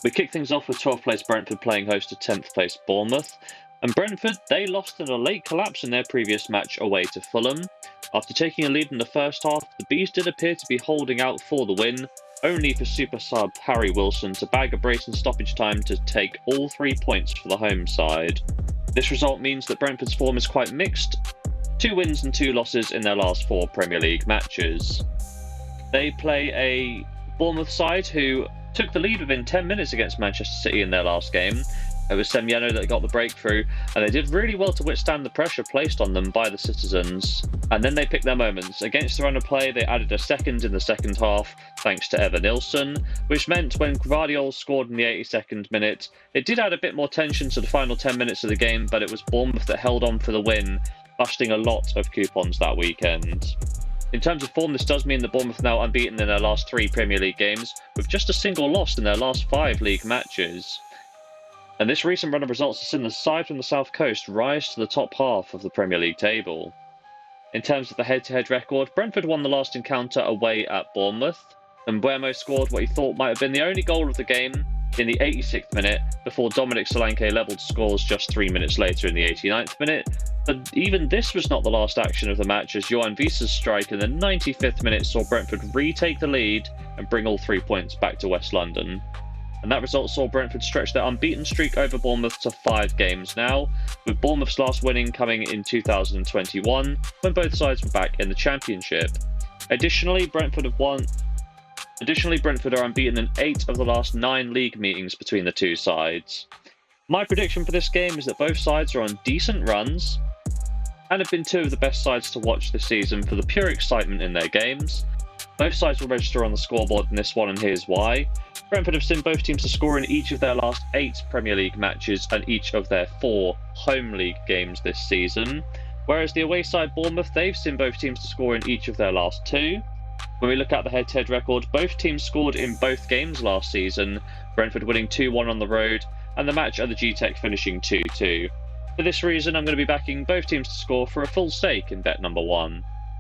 We kick things off with 12th place Brentford playing host to 10th place Bournemouth. And Brentford, they lost in a late collapse in their previous match away to Fulham. After taking a lead in the first half, the Bees did appear to be holding out for the win, only for super sub Harry Wilson to bag a brace in stoppage time to take all 3 points for the home side. This result means that Brentford's form is quite mixed, 2 wins and 2 losses in their last 4 Premier League matches. They play a Bournemouth side who took the lead within 10 minutes against Manchester City in their last game. It was Semyeno that got the breakthrough, and they did really well to withstand the pressure placed on them by the citizens. And then they picked their moments. Against the run of play, they added a second in the second half, thanks to Evan Nilsson, which meant when Gvardiol scored in the 82nd minute, it did add a bit more tension to the final 10 minutes of the game, but it was Bournemouth that held on for the win, busting a lot of coupons that weekend. In terms of form, this does mean that Bournemouth are now unbeaten in their last 3 Premier League games, with just a single loss in their last 5 league matches. And this recent run of results has seen the side from the South Coast rise to the top half of the Premier League table. In terms of the head-to-head record, Brentford won the last encounter away at Bournemouth, and Mbeumo scored what he thought might have been the only goal of the game in the 86th minute, before Dominic Solanke levelled scores just 3 minutes later in the 89th minute. But even this was not the last action of the match, as Johan Wiese's strike in the 95th minute saw Brentford retake the lead and bring all 3 points back to West London. And that result saw Brentford stretch their unbeaten streak over Bournemouth to 5 games now, with Bournemouth's last winning coming in 2021, when both sides were back in the Championship. Additionally, Brentford are unbeaten in 8 of the last 9 league meetings between the two sides. My prediction for this game is that both sides are on decent runs, and have been 2 of the best sides to watch this season for the pure excitement in their games. Both sides will register on the scoreboard in this one, and here's why. Brentford have seen both teams to score in each of their last 8 Premier League matches and each of their 4 home league games this season, whereas the away side Bournemouth, they've seen both teams to score in each of their last 2. When we look at the head-to-head record, both teams scored in both games last season, Brentford winning 2-1 on the road, and the match at the G-Tech finishing 2-2. For this reason, I'm going to be backing both teams to score for a full stake in bet number 1.